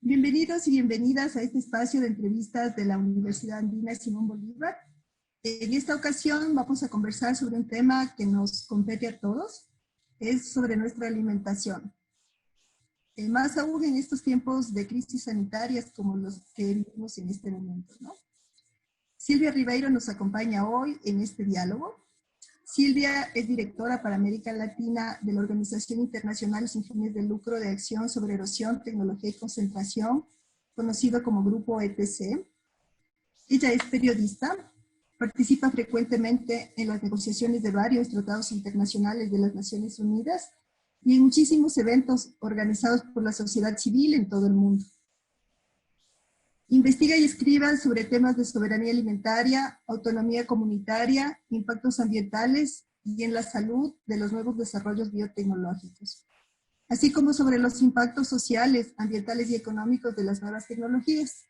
Bienvenidos y bienvenidas a este espacio de entrevistas de la Universidad Andina Simón Bolívar. En esta ocasión vamos a conversar sobre un tema que nos compete a todos, es sobre nuestra alimentación. Más aún en estos tiempos de crisis sanitarias como los que vivimos en este momento, ¿no? Silvia Ribeiro nos acompaña hoy en este diálogo. Silvia es directora para América Latina de la Organización Internacional Sin Fines de Lucro de Acción sobre Erosión, Tecnología y Concentración, conocido como Grupo ETC. Ella es periodista, participa frecuentemente en las negociaciones de varios tratados internacionales de las Naciones Unidas y en muchísimos eventos organizados por la sociedad civil en todo el mundo. Investiga y escribe sobre temas de soberanía alimentaria, autonomía comunitaria, impactos ambientales y en la salud de los nuevos desarrollos biotecnológicos, así como sobre los impactos sociales, ambientales y económicos de las nuevas tecnologías.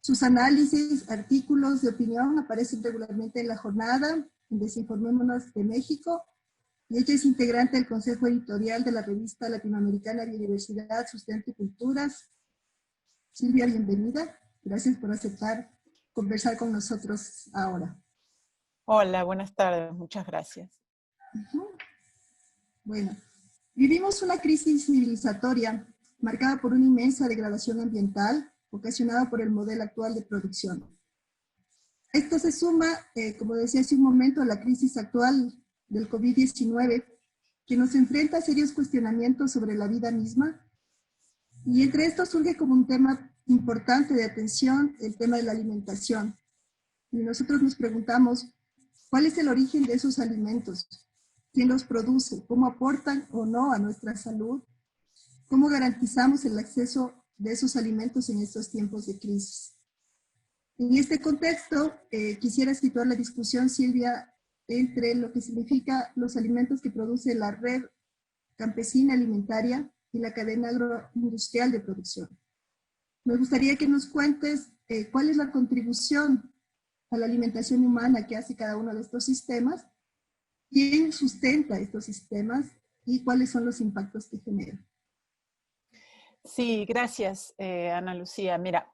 Sus análisis, artículos de opinión aparecen regularmente en La Jornada, en Desinformémonos de México, y ella es integrante del Consejo Editorial de la revista latinoamericana Biodiversidad, Sustento y Culturas. Silvia, bienvenida. Gracias por aceptar conversar con nosotros ahora. Hola, buenas tardes. Muchas gracias. Bueno, vivimos una crisis civilizatoria marcada por una inmensa degradación ambiental ocasionada por el modelo actual de producción. Esto se suma, como decía hace un momento, a la crisis actual del COVID-19, que nos enfrenta a serios cuestionamientos sobre la vida misma, y entre estos surge como un tema importante de atención el tema de la alimentación. Y nosotros nos preguntamos, ¿cuál es el origen de esos alimentos? ¿Quién los produce? ¿Cómo aportan o no a nuestra salud? ¿Cómo garantizamos el acceso de esos alimentos en estos tiempos de crisis? En este contexto, quisiera situar la discusión, Silvia, entre lo que significa los alimentos que produce la red campesina alimentaria y la cadena agroindustrial de producción. Me gustaría que nos cuentes cuál es la contribución a la alimentación humana que hace cada uno de estos sistemas, quién sustenta estos sistemas y cuáles son los impactos que generan. Sí, gracias, Ana Lucía. Mira,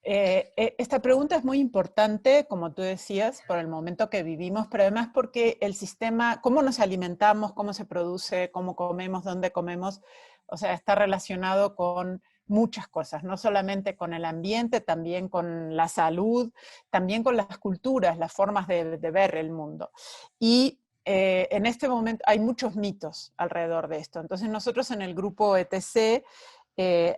esta pregunta es muy importante, como tú decías, por el momento que vivimos, pero además porque el sistema, cómo nos alimentamos, cómo se produce, cómo comemos, dónde comemos, o sea, está relacionado con muchas cosas, no solamente con el ambiente, también con la salud, también con las culturas, las formas de ver el mundo. Y en este momento hay muchos mitos alrededor de esto. Entonces nosotros en el grupo ETC,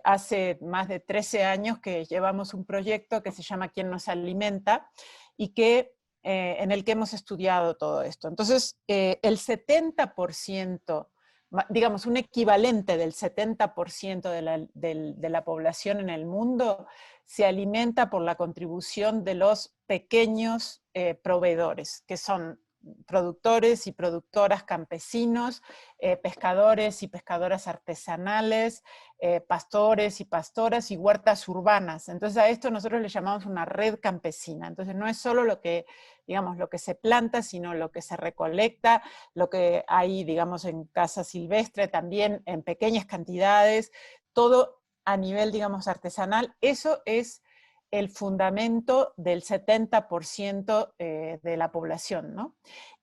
hace más de 13 años que llevamos un proyecto que se llama ¿Quién nos alimenta? Y que, en el que hemos estudiado todo esto. Entonces, el 70%, digamos un equivalente del 70% de la población en el mundo, se alimenta por la contribución de los pequeños proveedores, que son productores y productoras campesinos, pescadores y pescadoras artesanales, pastores y pastoras y huertas urbanas. Entonces a esto nosotros le llamamos una red campesina. Entonces no es solo lo que, digamos, lo que se planta, sino lo que se recolecta, lo que hay, digamos, en casa silvestre, también en pequeñas cantidades, todo a nivel, digamos, artesanal. Eso es el fundamento del 70% de la población, ¿no?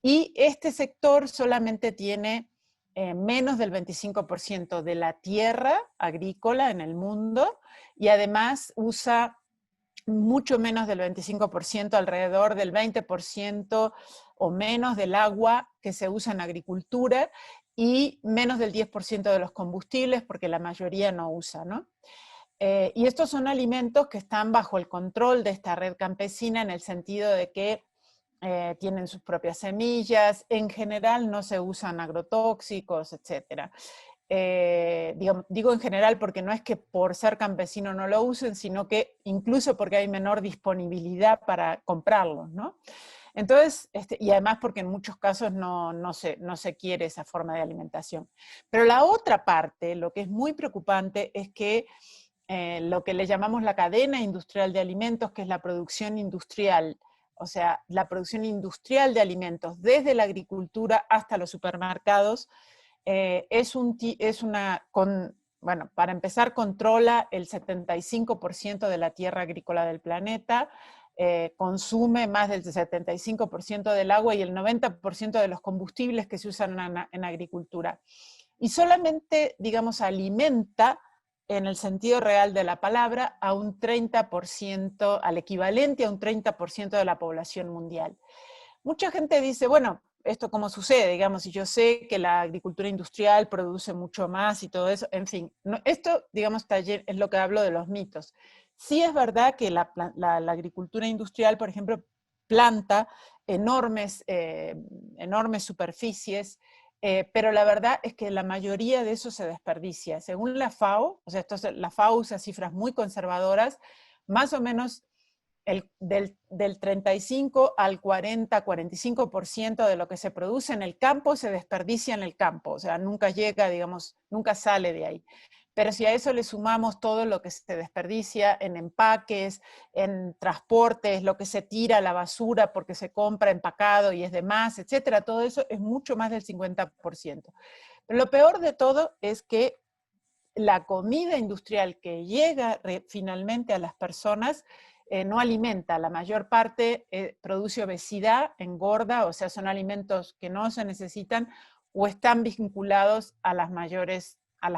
Y este sector solamente tiene menos del 25% de la tierra agrícola en el mundo y además usa mucho menos del 25%, alrededor del 20% o menos del agua que se usa en agricultura y menos del 10% de los combustibles, porque la mayoría no usa, ¿no? Y estos son alimentos que están bajo el control de esta red campesina en el sentido de que tienen sus propias semillas, en general no se usan agrotóxicos, etc. Digo en general porque no es que por ser campesino no lo usen, sino que incluso porque hay menor disponibilidad para comprarlos, ¿no? Entonces, y además porque en muchos casos no se quiere esa forma de alimentación. Pero la otra parte, lo que es muy preocupante, es que lo que le llamamos la cadena industrial de alimentos, que es la producción industrial, o sea, la producción industrial de alimentos desde la agricultura hasta los supermercados, es una bueno, para empezar, controla el 75% de la tierra agrícola del planeta, consume más del 75% del agua y el 90% de los combustibles que se usan en agricultura. Y solamente, digamos, alimenta, en el sentido real de la palabra, a un 30%, al equivalente a un 30% de la población mundial. Mucha gente dice, bueno, ¿esto cómo sucede? Digamos, y yo sé que la agricultura industrial produce mucho más y todo eso, en fin, no, esto, digamos, es lo que hablo de los mitos. Sí es verdad que la agricultura industrial, por ejemplo, planta enormes, enormes superficies, pero la verdad es que la mayoría de eso se desperdicia. Según la FAO, o sea, la FAO usa cifras muy conservadoras, más o menos del 35 al 40, 45% de lo que se produce en el campo se desperdicia en el campo, o sea, nunca llega, digamos, nunca sale de ahí. Pero si a eso le sumamos todo lo que se desperdicia en empaques, en transportes, lo que se tira a la basura porque se compra empacado y es de más, etcétera, todo eso es mucho más del 50%. Pero lo peor de todo es que la comida industrial que llega finalmente a las personas no alimenta, la mayor parte produce obesidad, engorda, o sea, son alimentos que no se necesitan o están vinculados a las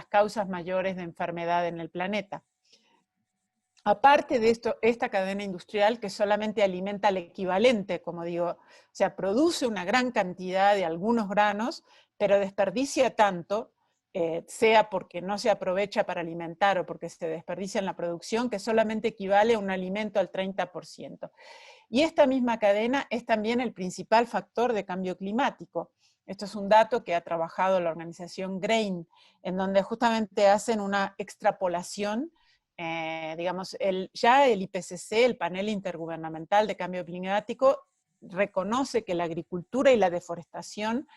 causas mayores de enfermedad en el planeta. Aparte de esto, esta cadena industrial que solamente alimenta el equivalente, como digo, o sea, produce una gran cantidad de algunos granos, pero desperdicia tanto, sea porque no se aprovecha para alimentar o porque se desperdicia en la producción, que solamente equivale a un alimento al 30%. Y esta misma cadena es también el principal factor de cambio climático. Esto es un dato que ha trabajado la organización GRAIN, en donde justamente hacen una extrapolación. Digamos, ya el IPCC, el Panel Intergubernamental de Cambio Climático, reconoce que la agricultura y la deforestación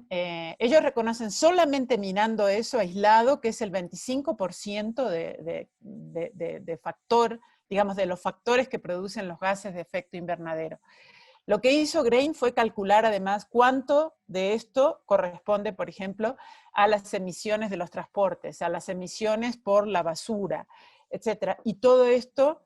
ellos reconocen solamente minando eso aislado, que es el 25% de factor, digamos, de los factores que producen los gases de efecto invernadero. Lo que hizo GRAIN fue calcular además cuánto de esto corresponde, por ejemplo, a las emisiones de los transportes, a las emisiones por la basura, etc. Y todo esto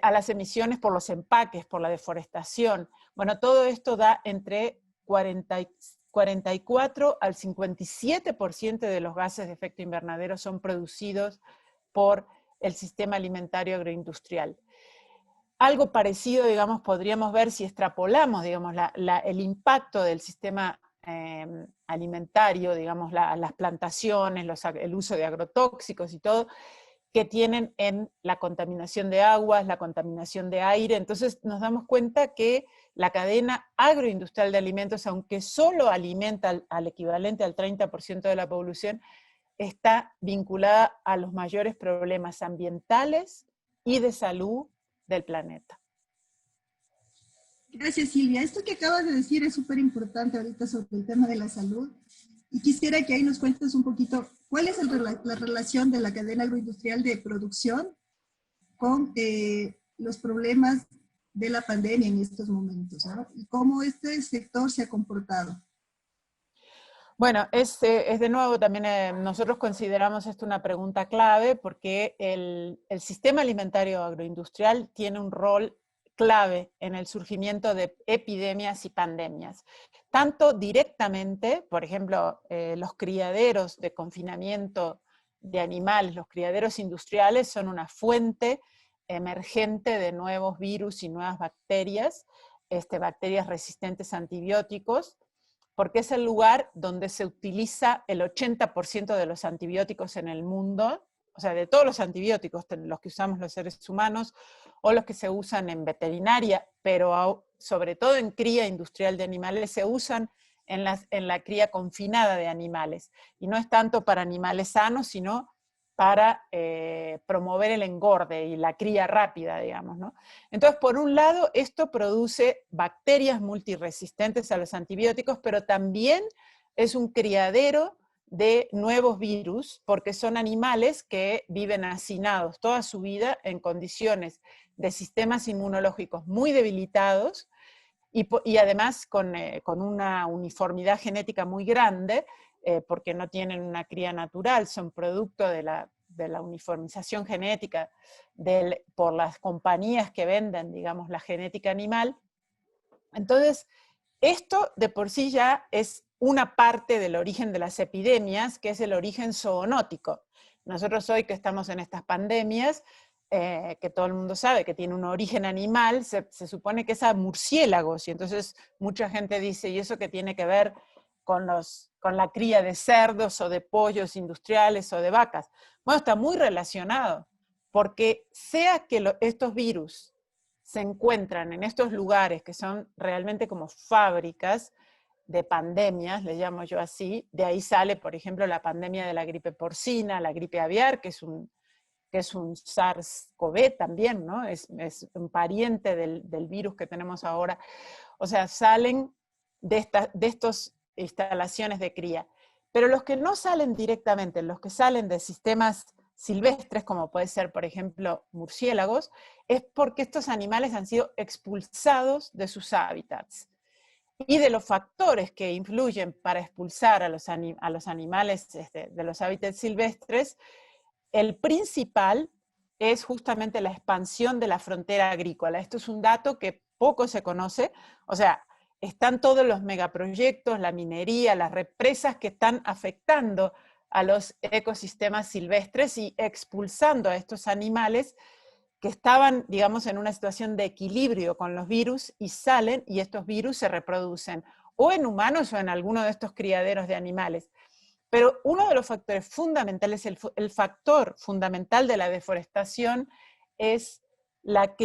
a las emisiones por los empaques, por la deforestación. Bueno, todo esto da entre 44 al 57% de los gases de efecto invernadero son producidos por el sistema alimentario agroindustrial. Algo parecido, digamos, podríamos ver si extrapolamos, digamos, el impacto del sistema alimentario, digamos, las plantaciones, el uso de agrotóxicos y todo, que tienen en la contaminación de aguas, la contaminación de aire. Entonces nos damos cuenta que la cadena agroindustrial de alimentos, aunque solo alimenta al equivalente al 30% de la población, está vinculada a los mayores problemas ambientales y de salud del planeta. Gracias, Silvia. Esto que acabas de decir es súper importante ahorita sobre el tema de la salud. Y quisiera que ahí nos cuentes un poquito cuál es la relación de la cadena agroindustrial de producción con los problemas de la pandemia en estos momentos, ¿no? Y cómo este sector se ha comportado. Bueno, es de nuevo también nosotros consideramos esto una pregunta clave porque el sistema alimentario agroindustrial tiene un rol clave en el surgimiento de epidemias y pandemias. Tanto directamente, por ejemplo, los criaderos de confinamiento de animales, los criaderos industriales son una fuente emergente de nuevos virus y nuevas bacterias, bacterias resistentes a antibióticos, porque es el lugar donde se utiliza el 80% de los antibióticos en el mundo, o sea, de todos los antibióticos, los que usamos los seres humanos o los que se usan en veterinaria, pero sobre todo en cría industrial de animales, se usan en la cría confinada de animales. Y no es tanto para animales sanos, sino para promover el engorde y la cría rápida, digamos, ¿no? Entonces, por un lado, esto produce bacterias multiresistentes a los antibióticos, pero también es un criadero de nuevos virus, porque son animales que viven hacinados toda su vida en condiciones de sistemas inmunológicos muy debilitados y además con una uniformidad genética muy grande, porque no tienen una cría natural, son producto de la uniformización genética por las compañías que venden, digamos, la genética animal. Entonces, esto de por sí ya es una parte del origen de las epidemias, que es el origen zoonótico. Nosotros hoy que estamos en estas pandemias, que todo el mundo sabe que tiene un origen animal, se supone que es a murciélagos, y entonces mucha gente dice, ¿y eso qué tiene que ver con la cría de cerdos o de pollos industriales o de vacas? Bueno, está muy relacionado, porque sea que estos virus se encuentran en estos lugares que son realmente como fábricas de pandemias, le llamo yo así, de ahí sale, por ejemplo, la pandemia de la gripe porcina, la gripe aviar, que es un SARS-CoV también, ¿no? Es un pariente del virus que tenemos ahora. O sea, salen de estas instalaciones de cría. Pero los que no salen directamente, los que salen de sistemas silvestres, como puede ser, por ejemplo, murciélagos, es porque estos animales han sido expulsados de sus hábitats. Y de los factores que influyen para expulsar a los animales de los hábitats silvestres, el principal es justamente la expansión de la frontera agrícola. Esto es un dato que poco se conoce, o sea, están todos los megaproyectos, la minería, las represas que están afectando a los ecosistemas silvestres y expulsando a estos animales que estaban, digamos, en una situación de equilibrio con los virus y salen y estos virus se reproducen o en humanos o en alguno de estos criaderos de animales. Pero uno de los factores fundamentales, el factor fundamental de la deforestación es la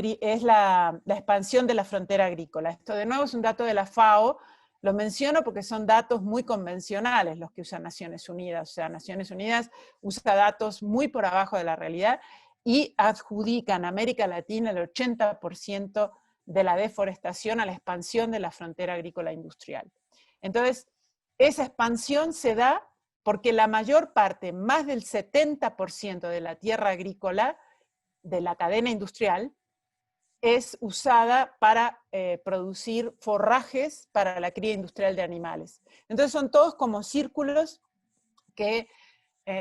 expansión de la frontera agrícola. Esto de nuevo es un dato de la FAO, lo menciono porque son datos muy convencionales los que usa Naciones Unidas. O sea, Naciones Unidas usa datos muy por abajo de la realidad y adjudican a América Latina el 80% de la deforestación a la expansión de la frontera agrícola industrial. Entonces, esa expansión se da porque la mayor parte, más del 70% de la tierra agrícola de la cadena industrial, es usada para producir forrajes para la cría industrial de animales. Entonces son todos como círculos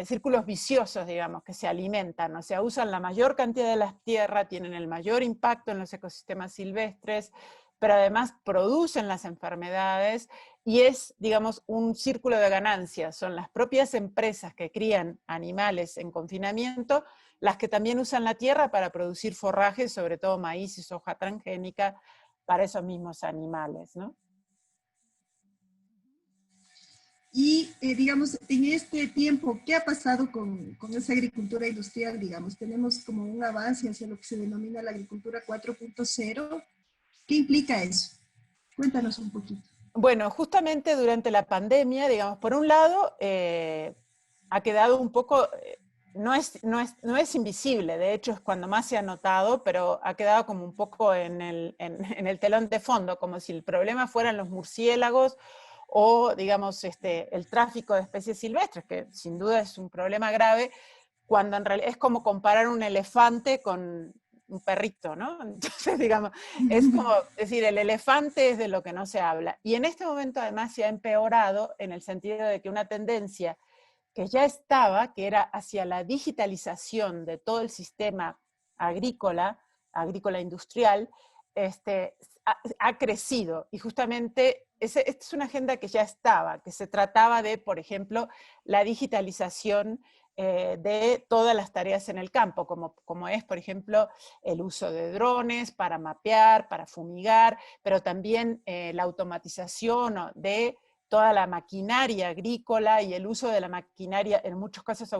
círculos viciosos, digamos, que se alimentan, o sea, usan la mayor cantidad de la tierra, tienen el mayor impacto en los ecosistemas silvestres, pero además producen las enfermedades y es, digamos, un círculo de ganancias. Son las propias empresas que crían animales en confinamiento las que también usan la tierra para producir forrajes, sobre todo maíz y soja transgénica, para esos mismos animales, ¿no? Y, digamos, en este tiempo, ¿qué ha pasado con esa agricultura industrial, digamos? Tenemos como un avance hacia lo que se denomina la agricultura 4.0. ¿Qué implica eso? Cuéntanos un poquito. Bueno, justamente durante la pandemia, digamos, por un lado, ha quedado un poco, no es invisible, de hecho es cuando más se ha notado, pero ha quedado como un poco en el telón de fondo, como si el problema fueran los murciélagos o, digamos, el tráfico de especies silvestres, que sin duda es un problema grave, cuando en realidad es como comparar un elefante con un perrito, ¿no? Entonces, digamos, es como decir, el elefante es de lo que no se habla. Y en este momento además se ha empeorado en el sentido de que una tendencia que ya estaba, que era hacia la digitalización de todo el sistema agrícola industrial, ha crecido. Y justamente esta es una agenda que ya estaba, que se trataba de, por ejemplo, la digitalización de todas las tareas en el campo, como es, por ejemplo, el uso de drones para mapear, para fumigar, pero también la automatización de toda la maquinaria agrícola y el uso de la maquinaria, en muchos casos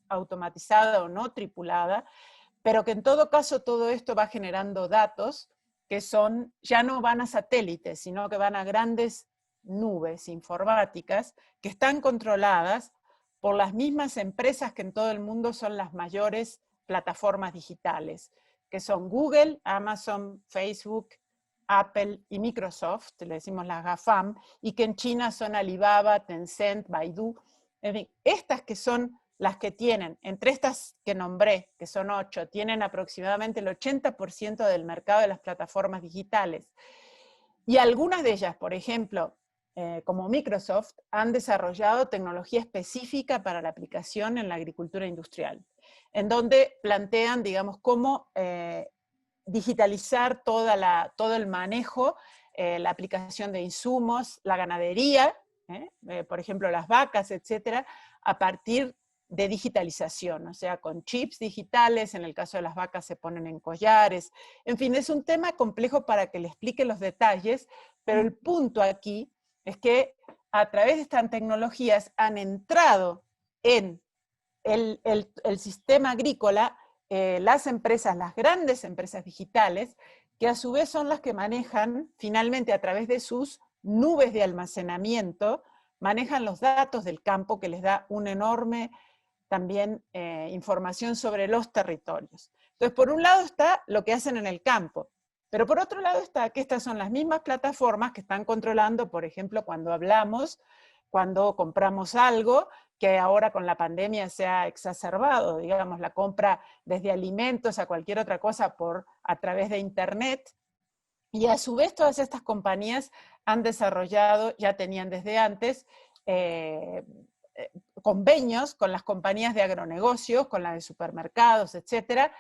automatizada o no tripulada, pero que en todo caso todo esto va generando datos que ya no van a satélites, sino que van a grandes nubes informáticas que están controladas por las mismas empresas que en todo el mundo son las mayores plataformas digitales, que son Google, Amazon, Facebook, Apple y Microsoft, le decimos las GAFAM, y que en China son Alibaba, Tencent, Baidu. En fin, estas que son las que tienen, entre estas que nombré, que son 8, tienen aproximadamente el 80% del mercado de las plataformas digitales. Y algunas de ellas, por ejemplo, como Microsoft, han desarrollado tecnología específica para la aplicación en la agricultura industrial, en donde plantean, digamos, cómo digitalizar todo el manejo, la aplicación de insumos, la ganadería, por ejemplo, las vacas, etcétera, a partir de digitalización, o sea, con chips digitales, en el caso de las vacas se ponen en collares, en fin, es un tema complejo para que le explique los detalles, pero el punto aquí es que a través de estas tecnologías han entrado en el sistema agrícola las empresas, las grandes empresas digitales, que a su vez son las que manejan, finalmente a través de sus nubes de almacenamiento, manejan los datos del campo que les da una enorme también información sobre los territorios. Entonces, por un lado está lo que hacen en el campo, pero por otro lado está que estas son las mismas plataformas que están controlando, por ejemplo, cuando compramos algo, que ahora con la pandemia se ha exacerbado, digamos, la compra desde alimentos a cualquier otra cosa a través de Internet, y a su vez todas estas compañías han desarrollado, ya tenían desde antes, convenios con las compañías de agronegocios, con las de supermercados, etcétera,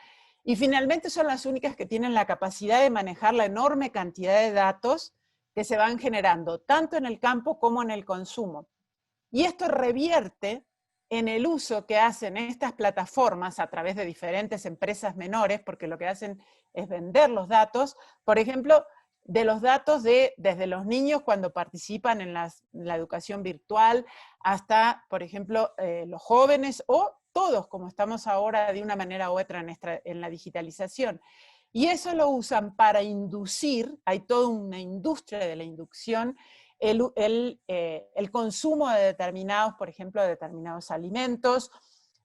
y finalmente son las únicas que tienen la capacidad de manejar la enorme cantidad de datos que se van generando, tanto en el campo como en el consumo. Y esto revierte en el uso que hacen estas plataformas a través de diferentes empresas menores, porque lo que hacen es vender los datos, por ejemplo, de los datos desde los niños cuando participan en la educación virtual, hasta, por ejemplo, los jóvenes o todos, como estamos ahora de una manera u otra en la digitalización. Y eso lo usan para inducir, hay toda una industria de la inducción, el consumo de determinados, por ejemplo, de determinados alimentos.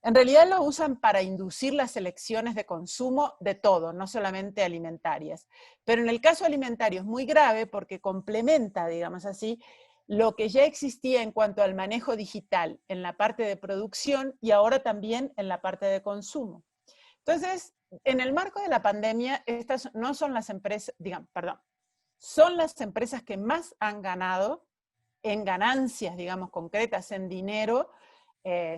En realidad lo usan para inducir las elecciones de consumo de todo, no solamente alimentarias. Pero en el caso alimentario es muy grave porque complementa, digamos así, lo que ya existía en cuanto al manejo digital en la parte de producción y ahora también en la parte de consumo. Entonces, en el marco de la pandemia, estas no son las empresas, son las empresas que más han ganado en ganancias, digamos, concretas, en dinero,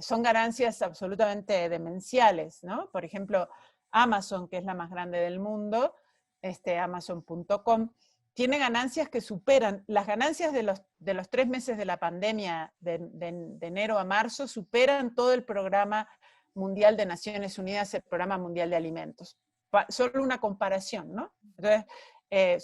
son ganancias absolutamente demenciales, ¿no? Por ejemplo, Amazon, que es la más grande del mundo, Amazon.com, tiene ganancias que superan, las ganancias de los 3 meses de la pandemia, de enero a marzo, superan todo el programa mundial de Naciones Unidas, el programa mundial de alimentos. Solo una comparación, ¿no? Entonces,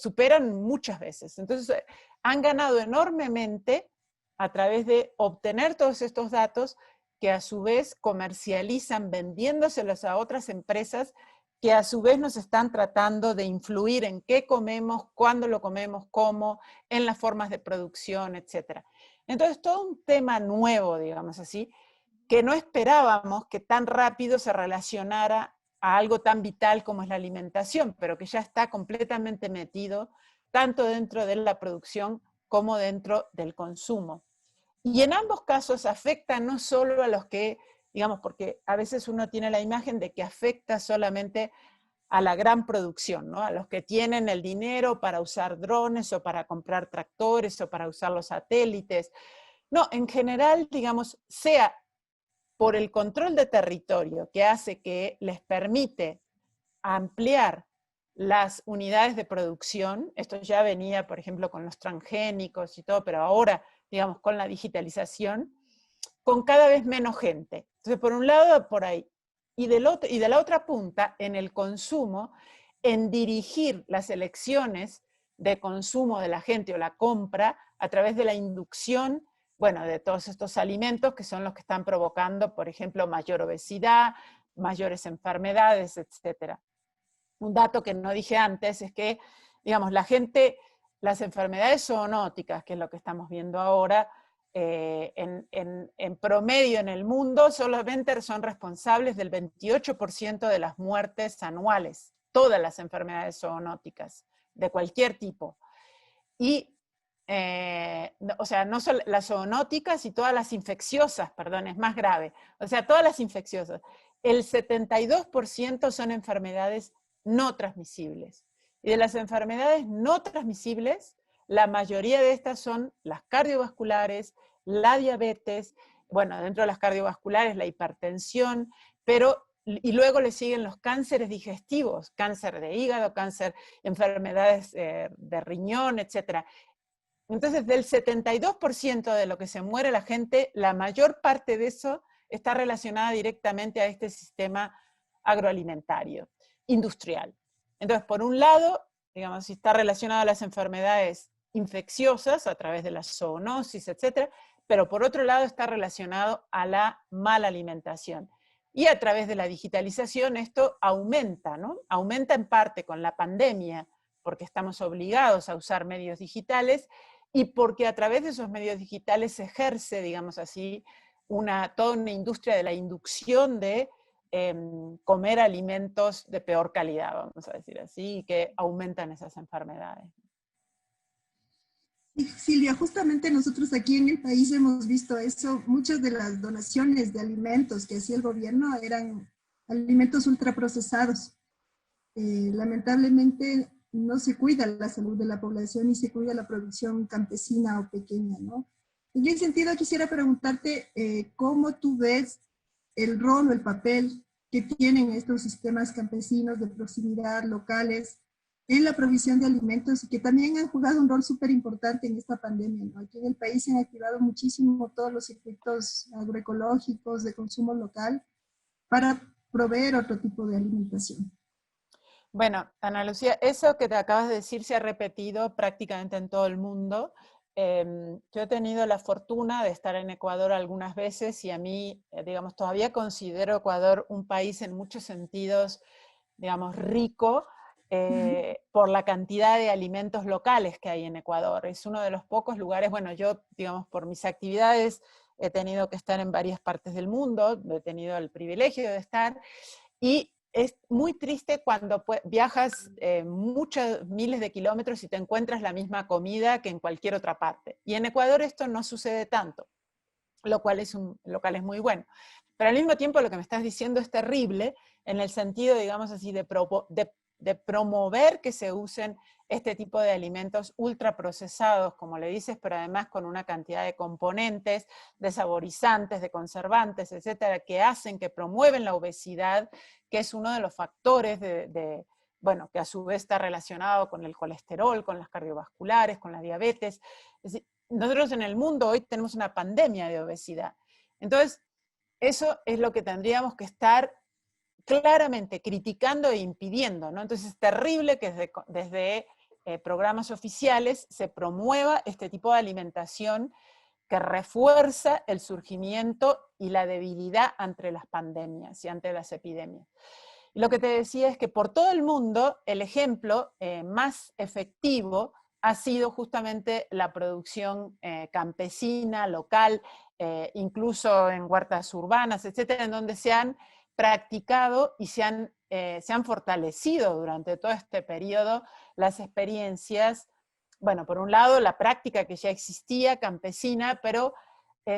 superan muchas veces. Entonces, han ganado enormemente a través de obtener todos estos datos que a su vez comercializan vendiéndoselos a otras empresas que a su vez nos están tratando de influir en qué comemos, cuándo lo comemos, cómo, en las formas de producción, etc. Entonces, todo un tema nuevo, digamos así, que no esperábamos que tan rápido se relacionara a algo tan vital como es la alimentación, pero que ya está completamente metido tanto dentro de la producción como dentro del consumo. Y en ambos casos afecta no solo a los que, digamos, porque a veces uno tiene la imagen de que afecta solamente a la gran producción, ¿no? A los que tienen el dinero para usar drones o para comprar tractores o para usar los satélites. No, en general, digamos, sea por el control de territorio que hace que les permite ampliar las unidades de producción, esto ya venía, por ejemplo, con los transgénicos y todo, pero ahora, digamos, con la digitalización, con cada vez menos gente. Entonces, por un lado, por ahí. Y de la otra punta, en el consumo, en dirigir las elecciones de consumo de la gente o la compra a través de la inducción, bueno, de todos estos alimentos que son los que están provocando, por ejemplo, mayor obesidad, mayores enfermedades, etc. Un dato que no dije antes es que, digamos, las enfermedades zoonóticas, que es lo que estamos viendo ahora, en promedio en el mundo solamente son responsables del 28% de las muertes anuales, todas las enfermedades zoonóticas, de cualquier tipo. Y, o sea, no solo las zoonóticas y todas las infecciosas, perdón, es más grave, o sea, todas las infecciosas. El 72% son enfermedades no transmisibles. Y de las enfermedades no transmisibles, la mayoría de estas son las cardiovasculares, la diabetes, bueno, dentro de las cardiovasculares la hipertensión, pero y luego le siguen los cánceres digestivos, cáncer de hígado, cáncer, enfermedades de riñón, etc. Entonces, del 72% de lo que se muere la gente, la mayor parte de eso está relacionada directamente a este sistema agroalimentario, industrial. Entonces, por un lado, digamos, si está relacionado a las enfermedades infecciosas a través de la zoonosis, etc., pero por otro lado está relacionado a la mala alimentación. Y a través de la digitalización esto aumenta, ¿no? Aumenta en parte con la pandemia, porque estamos obligados a usar medios digitales, y porque a través de esos medios digitales se ejerce, digamos así, toda una industria de la inducción de comer alimentos de peor calidad, vamos a decir así, y que aumentan esas enfermedades. Y Silvia, justamente nosotros aquí en el país hemos visto eso. Muchas de las donaciones de alimentos que hacía el gobierno eran alimentos ultraprocesados. Lamentablemente no se cuida la salud de la población y se cuida la producción campesina o pequeña, ¿no? En ese sentido quisiera preguntarte cómo tú ves el rol o el papel que tienen estos sistemas campesinos de proximidad locales en la provisión de alimentos y que también han jugado un rol súper importante en esta pandemia, ¿no? Aquí en el país se han activado muchísimo todos los circuitos agroecológicos de consumo local para proveer otro tipo de alimentación. Bueno, Ana Lucía, eso que te acabas de decir se ha repetido prácticamente en todo el mundo. Yo he tenido la fortuna de estar en Ecuador algunas veces y a mí, digamos, todavía considero Ecuador un país en muchos sentidos, digamos, rico por la cantidad de alimentos locales que hay en Ecuador. Es uno de los pocos lugares, bueno, yo, digamos, por mis actividades he tenido que estar en varias partes del mundo, he tenido el privilegio de estar, y es muy triste cuando viajas muchos miles de kilómetros y te encuentras la misma comida que en cualquier otra parte. Y en Ecuador esto no sucede tanto, lo cual es muy bueno. Pero al mismo tiempo lo que me estás diciendo es terrible en el sentido, digamos así, de promover que se usen este tipo de alimentos ultraprocesados, como le dices, pero además con una cantidad de componentes, de saborizantes, de conservantes, etcétera, que hacen, que promueven la obesidad, que es uno de los factores bueno, que a su vez está relacionado con el colesterol, con las cardiovasculares, con la diabetes. Es decir, nosotros en el mundo hoy tenemos una pandemia de obesidad. Entonces, eso es lo que tendríamos que estar claramente criticando e impidiendo, ¿no? Entonces es terrible que desde programas oficiales se promueva este tipo de alimentación que refuerza el surgimiento y la debilidad ante las pandemias y ante las epidemias. Y lo que te decía es que por todo el mundo el ejemplo más efectivo ha sido justamente la producción campesina, local, incluso en huertas urbanas, etcétera, en donde se han practicado y se han fortalecido durante todo este periodo las experiencias, bueno, por un lado la práctica que ya existía campesina, pero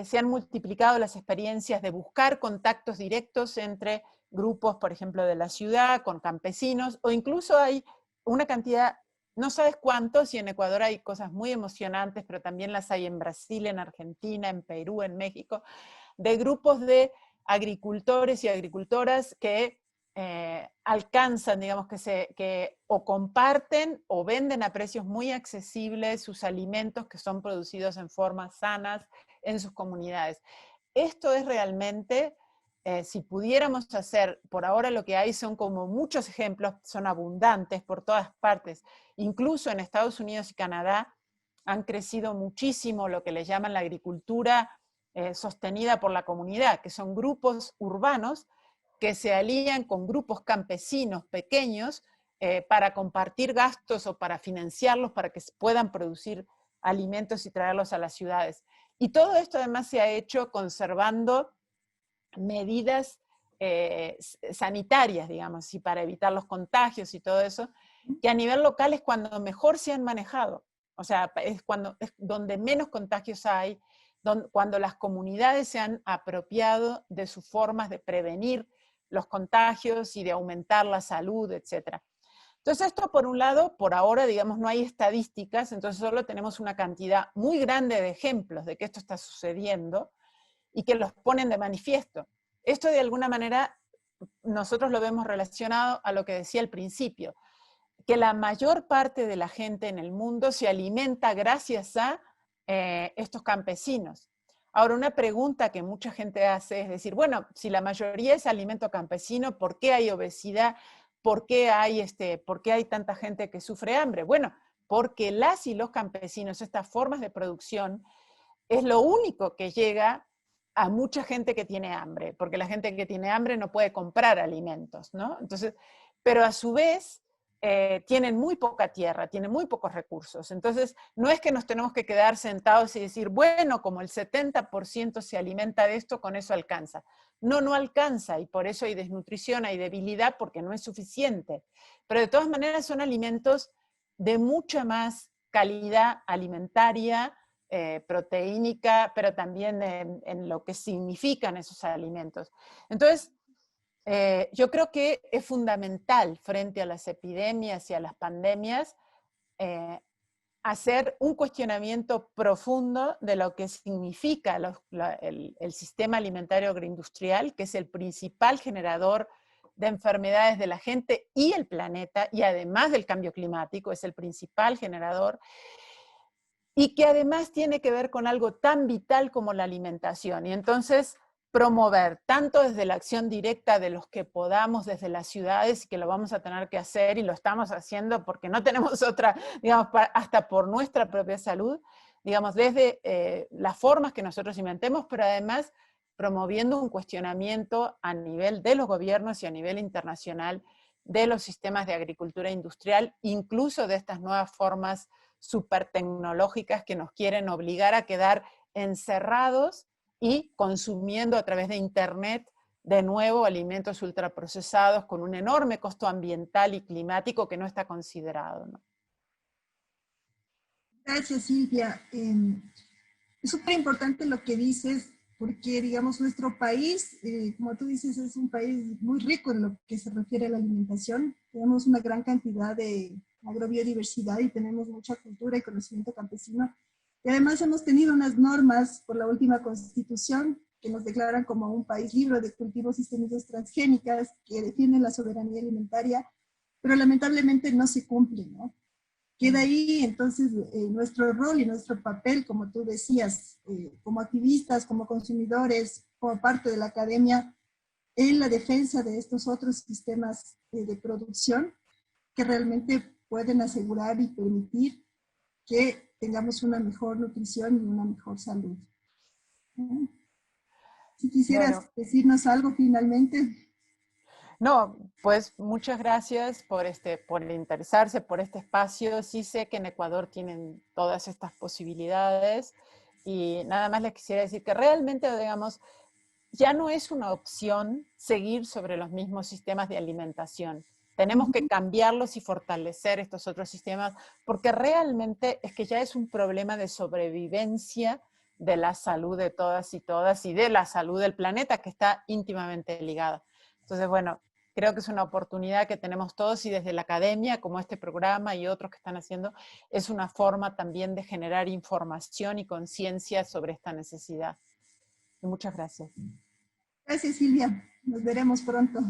se han multiplicado las experiencias de buscar contactos directos entre grupos, por ejemplo, de la ciudad, con campesinos, o incluso hay una cantidad, no sabes cuántos, y en Ecuador hay cosas muy emocionantes, pero también las hay en Brasil, en Argentina, en Perú, en México, de grupos de agricultores y agricultoras que alcanzan, digamos, que o comparten o venden a precios muy accesibles sus alimentos que son producidos en formas sanas en sus comunidades. Esto es realmente, si pudiéramos hacer, por ahora lo que hay son como muchos ejemplos, son abundantes por todas partes, incluso en Estados Unidos y Canadá han crecido muchísimo lo que le llaman la agricultura sostenida por la comunidad, que son grupos urbanos que se alían con grupos campesinos pequeños para compartir gastos o para financiarlos para que puedan producir alimentos y traerlos a las ciudades. Y todo esto además se ha hecho conservando medidas sanitarias, digamos, y para evitar los contagios y todo eso, que a nivel local es cuando mejor se han manejado. O sea, es donde menos contagios hay, cuando las comunidades se han apropiado de sus formas de prevenir los contagios y de aumentar la salud, etc. Entonces esto por un lado, por ahora, digamos, no hay estadísticas, entonces solo tenemos una cantidad muy grande de ejemplos de que esto está sucediendo y que los ponen de manifiesto. Esto de alguna manera nosotros lo vemos relacionado a lo que decía al principio, que la mayor parte de la gente en el mundo se alimenta gracias a estos campesinos. Ahora, una pregunta que mucha gente hace es decir, bueno, si la mayoría es alimento campesino, ¿por qué hay obesidad? ¿Por qué hay tanta gente que sufre hambre? Bueno, porque las y los campesinos, estas formas de producción, es lo único que llega a mucha gente que tiene hambre, porque la gente que tiene hambre no puede comprar alimentos, ¿no? Entonces, pero a su vez tienen muy poca tierra, tienen muy pocos recursos. Entonces, no es que nos tenemos que quedar sentados y decir, bueno, como el 70% se alimenta de esto, con eso alcanza. No, no alcanza, y por eso hay desnutrición, hay debilidad, porque no es suficiente. Pero de todas maneras son alimentos de mucha más calidad alimentaria, proteínica, pero también en lo que significan esos alimentos. Entonces, yo creo que es fundamental frente a las epidemias y a las pandemias hacer un cuestionamiento profundo de lo que significa el sistema alimentario agroindustrial, que es el principal generador de enfermedades de la gente y el planeta, y además del cambio climático, es el principal generador, y que además tiene que ver con algo tan vital como la alimentación. Y entonces promover, tanto desde la acción directa de los que podamos desde las ciudades, y que lo vamos a tener que hacer y lo estamos haciendo porque no tenemos otra, digamos, hasta por nuestra propia salud, digamos, desde las formas que nosotros inventemos, pero además promoviendo un cuestionamiento a nivel de los gobiernos y a nivel internacional de los sistemas de agricultura industrial, incluso de estas nuevas formas súper tecnológicas que nos quieren obligar a quedar encerrados y consumiendo a través de Internet de nuevo alimentos ultraprocesados con un enorme costo ambiental y climático que no está considerado, ¿no? Gracias, Silvia. Es súper importante lo que dices, porque, digamos, nuestro país, como tú dices, es un país muy rico en lo que se refiere a la alimentación. Tenemos una gran cantidad de agrobiodiversidad y tenemos mucha cultura y conocimiento campesino. Y además hemos tenido unas normas por la última constitución que nos declaran como un país libre de cultivos y semillas transgénicas, que defienden la soberanía alimentaria, pero lamentablemente no se cumplen, ¿no? Queda ahí entonces nuestro rol y nuestro papel, como tú decías, como activistas, como consumidores, como parte de la academia, en la defensa de estos otros sistemas de producción que realmente pueden asegurar y permitir que tengamos una mejor nutrición y una mejor salud. Si quisieras Bueno, decirnos algo finalmente. no, pues muchas gracias por interesarse por este espacio. Sí sé que en Ecuador tienen todas estas posibilidades y nada más les quisiera decir que realmente, digamos, ya no es una opción seguir sobre los mismos sistemas de alimentación. Tenemos que cambiarlos y fortalecer estos otros sistemas porque realmente es que ya es un problema de sobrevivencia de la salud de todas y de la salud del planeta que está íntimamente ligada. Entonces, bueno, creo que es una oportunidad que tenemos todos y desde la academia, como este programa y otros que están haciendo, es una forma también de generar información y conciencia sobre esta necesidad. Y muchas gracias. Gracias, Silvia. Nos veremos pronto.